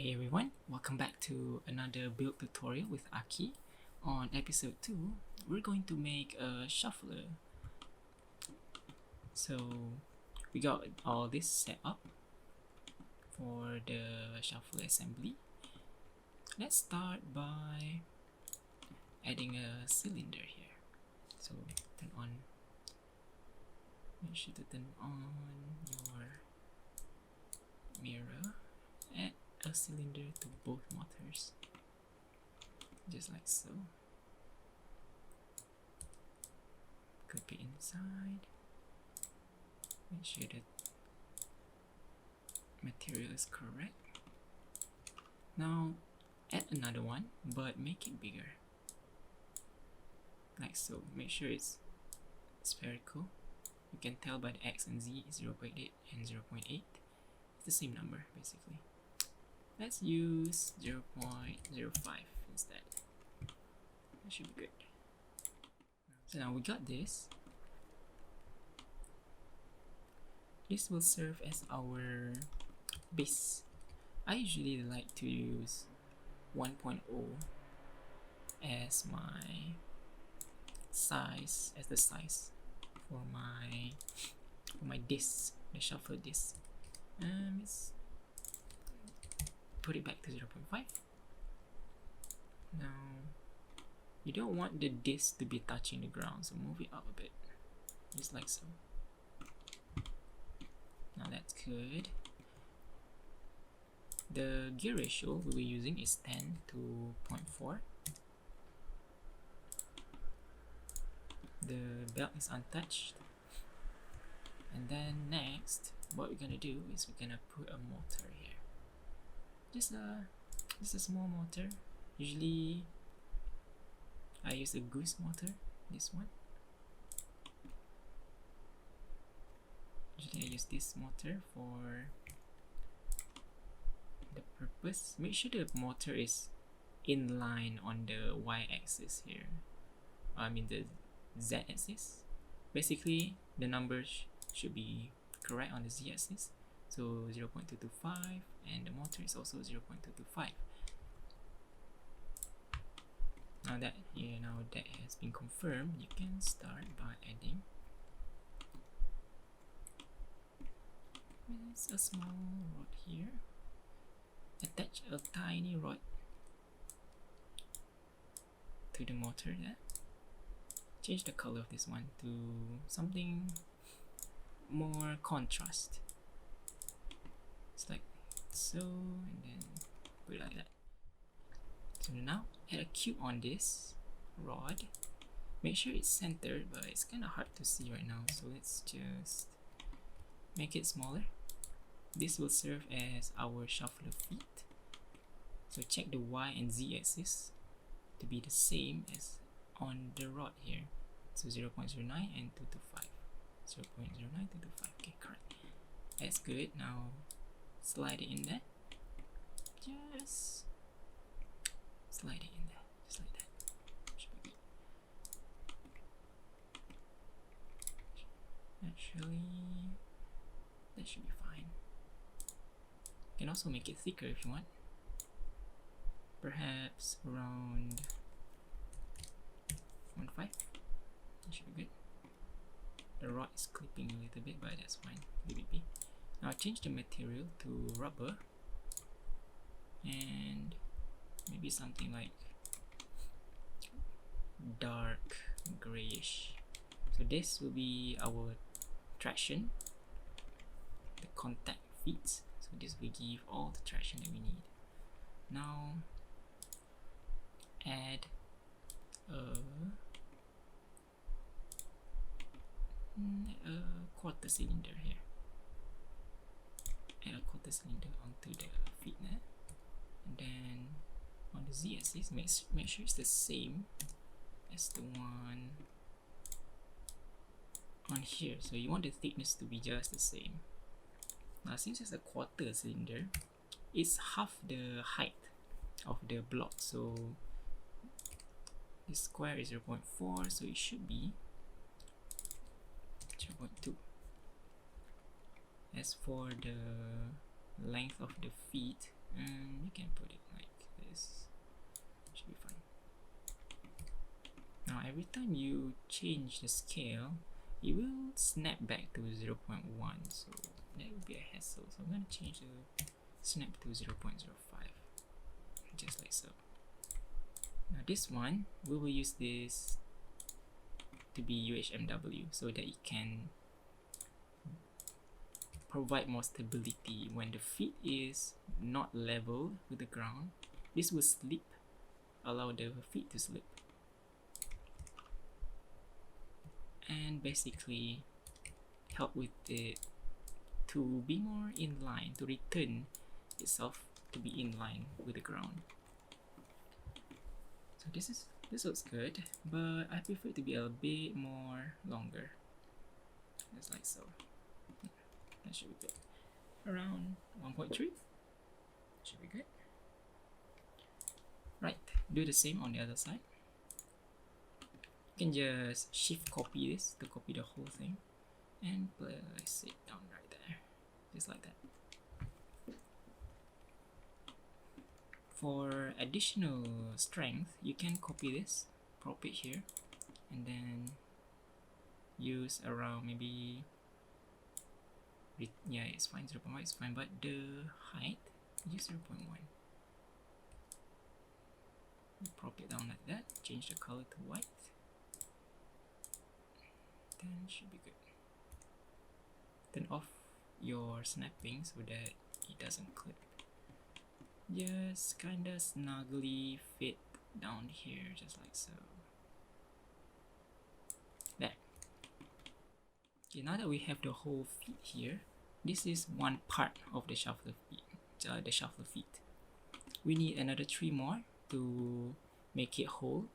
Hey everyone, welcome back to another build tutorial with Aki. On episode 2, we're going to make a shuffler. So we got all this set up for the shuffler assembly. Let's start by adding a cylinder here. So turn on, make sure to turn on your mirror. Add a cylinder to both motors, just like so. Clip it inside. Make sure the material is correct. Now add another one, but make it bigger, like so. Make sure it's spherical. You can tell by the X and Z is 0.8 and 0.8. It's the same number basically. Let's use 0.05 instead. That should be good. So now we got this. This will serve as our base. I usually like to use 1.0 as my size, as the size for my disc, the shuffle disc. Let's put it back to 0.5. Now you don't want the disc to be touching the ground, so move it up a bit, just like so. Now that's good. The gear ratio we'll be using is 10 to 0.4. The belt is untouched. And then next, what we're gonna do is we're gonna put a motor here. Just a small motor. Usually I use a goose motor, this one. Usually I use this motor for the purpose. Make sure the motor is in line on the y-axis here. I mean the z-axis. Basically the numbers should be correct on the z-axis. So 0.225, and the motor is also 0.225. Now that has been confirmed, you can start by adding a small rod here. Attach a tiny rod to the motor there. Change the color of this one to something more contrast. It's like so, and then put it like that. So now add a cube on this rod. Make sure it's centered, but it's kind of hard to see right now, so let's just make it smaller. This will serve as our shuffler feet. So check the Y and Z axis to be the same as on the rod here. So 0.09 and 225. 0.09, 225. Okay, correct. That's good. Now slide it in there. Just slide it in there, just like that. Should be good. Actually, that should be fine. You can also make it thicker if you want. Perhaps around 1.5. That should be good. The rod is clipping a little bit, but that's fine. BBB. Now change the material to rubber, and maybe something like dark grayish. So this will be our traction, the contact feet. So this will give all the traction that we need. Now add a quarter cylinder here. Add a quarter cylinder onto the feet there, and then on the z-axis, make sure it's the same as the one on here. So you want the thickness to be just the same. Now since it's a quarter cylinder, it's half the height of the block. So this square is 0.4, so it should be 0.2. As for the length of the feet, you can every time you change the scale, it will snap back to 0.1, so that will be a hassle. So I'm going to change the snap to 0.05, just like so. Now this one, we will use this to be UHMW so that it can provide more stability when the feet is not level with the ground. This will slip, allow the feet to slip, and basically help with it to be more in line, to return itself to be in line with the ground. So this looks good, but I prefer it to be a bit more longer, just like so. That should be good. Around 1.3 should be good. Right, do the same on the other side. You can just shift copy this to copy the whole thing and place it down right there, just like that. For additional strength, you can copy this, prop it here, and then use around maybe, yeah, it's fine, 0.1 is fine, but the height, use 0.1. Prop it down like that, change the color to white, then should be good. Turn off your snapping so that it doesn't clip. Just kinda snugly fit down here, just like so. There. Okay, now that we have the whole feet here, this is one part of the shuffler feet. We need another 3 more to make it whole.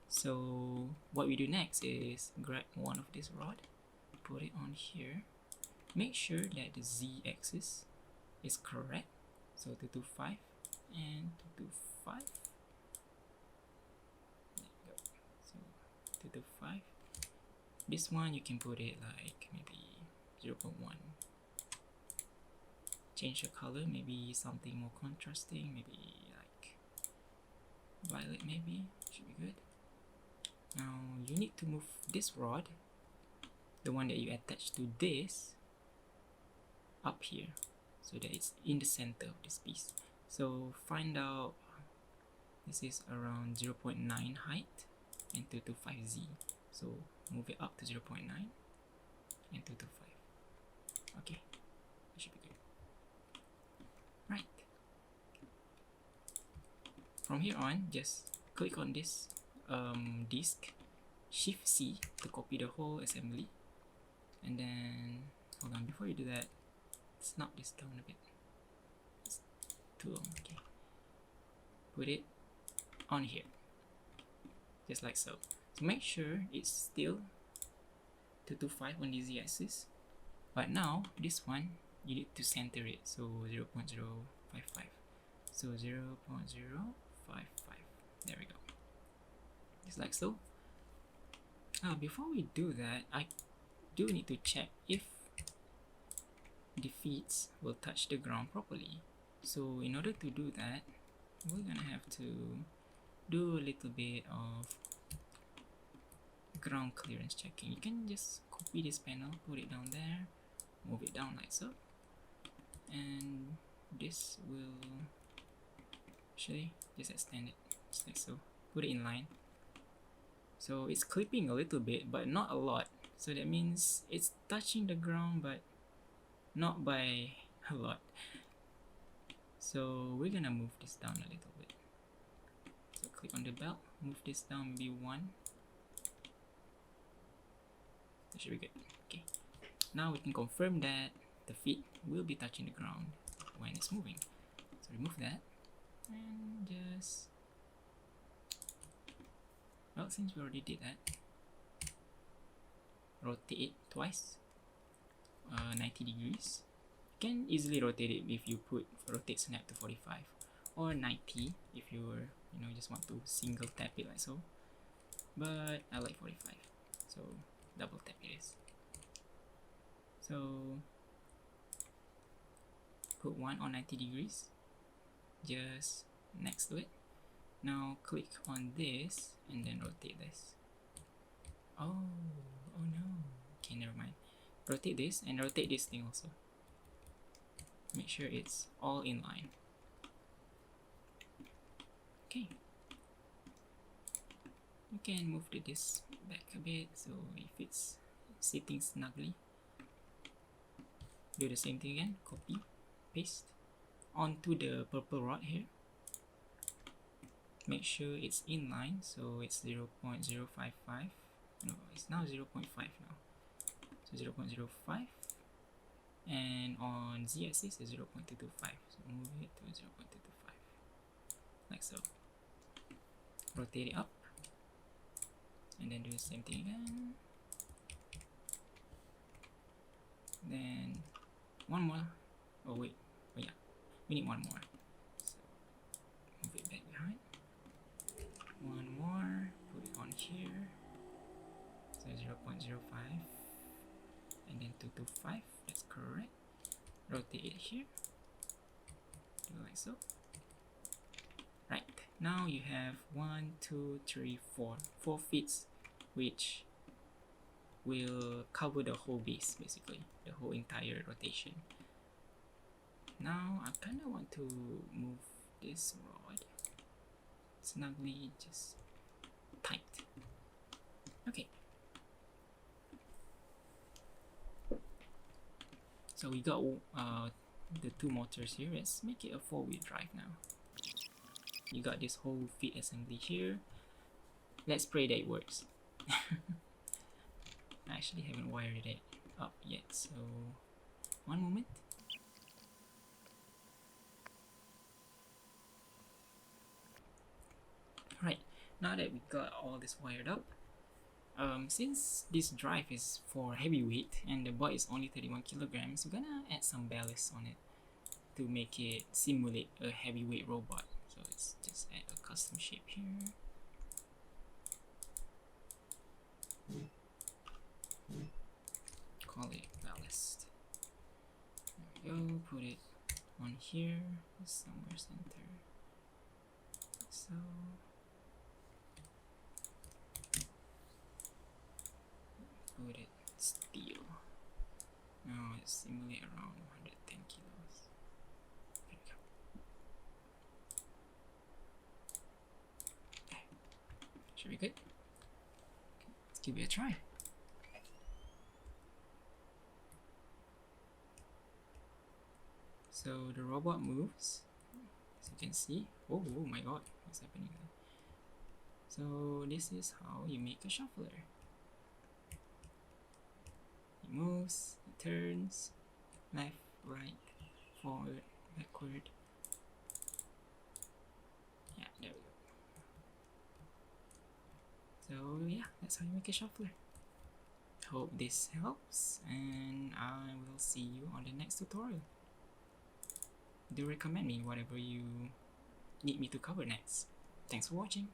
So what we do next is grab one of this rod, put it on here, make sure that the z-axis is correct, so 225 and 225. There you go. So 225. This one you can put it like maybe 0.1. Change the color, maybe something more contrasting, maybe like violet, maybe should be good. Now you need to move this rod, the one that you attach to this, up here so that it's in the center of this piece. So find out, this is around 0.9 height and 225Z, so move it up to 0.9 and 225. Okay, that should be good. Right, from here on, just click on this disk, Shift C to copy the whole assembly, and then hold on, before you do that, snap this down a bit, it's too long. Okay, put it on here, just like so. So make sure it's still 225 on the z-axis, but now this one you need to center it, so 0.055, so 0.055, there we go, just like so. Before we do that, I do need to check if the feet will touch the ground properly. So in order to do that, we're gonna have to do a little bit of ground clearance checking. You can just copy this panel, put it down there, move it down like so, and this will actually just extend it just like so, put it in line. So it's clipping a little bit, but not a lot, so that means it's touching the ground but not by a lot. So we're gonna move this down a little bit. So click on the belt, move this down maybe 1. That should be good. Okay, now we can confirm that the feet will be touching the ground when it's moving. So remove that and just, well, since we already did that, rotate it twice, 90 degrees. You can easily rotate it if you put rotate snap to 45 or 90 if you were, just want to single tap it like so, but I like 45, so double tap it is. So put one on 90 degrees just next to it. Now click on this and then rotate this Oh, oh no. Okay, never mind. Rotate this and rotate this thing also. Make sure it's all in line. Okay. You can move the disc back a bit so if it's sitting snugly. Do the same thing again. Copy, paste onto the purple rod here. Make sure it's in line, so it's 0.055. No, it's now 0.5 now. So 0.05, and on z-axis is 0.225. So move it to 0.225, like so. Rotate it up, and then do the same thing again. Then one more. Oh wait, oh yeah, we need one more. So move it back behind. One more, put it on here. So 0.05 and then 225, that's correct. Rotate it here, do like so. Right, now you have 1, 2, 3, 4 feet, which will cover the whole base, basically the whole entire rotation. Now I kind of want to move this rod snugly, just tight. Okay, so we got the two motors here. Let's make it a 4-wheel drive now. You got this whole feet assembly here. Let's pray that it works. I actually haven't wired it up yet, so one moment. Right, now that we got all this wired up, since this drive is for heavyweight and the board is only 31 kilograms, we're gonna add some ballast on it to make it simulate a heavyweight robot. So let's just add a custom shape here. Call it ballast. There we go, put it on here, somewhere center. So put it steel. Now let's simulate around 110 kilos. There we go. Okay. Should be good. Okay, let's give it a try. So the robot moves, as you can see. Oh my god, what's happening there? So this is how you make a shuffler. It moves, it turns, left, right, forward, backward. Yeah, there we go. So yeah, that's how you make a shuffler. Hope this helps, and I will see you on the next tutorial. Do recommend me whatever you need me to cover next. Thanks for watching.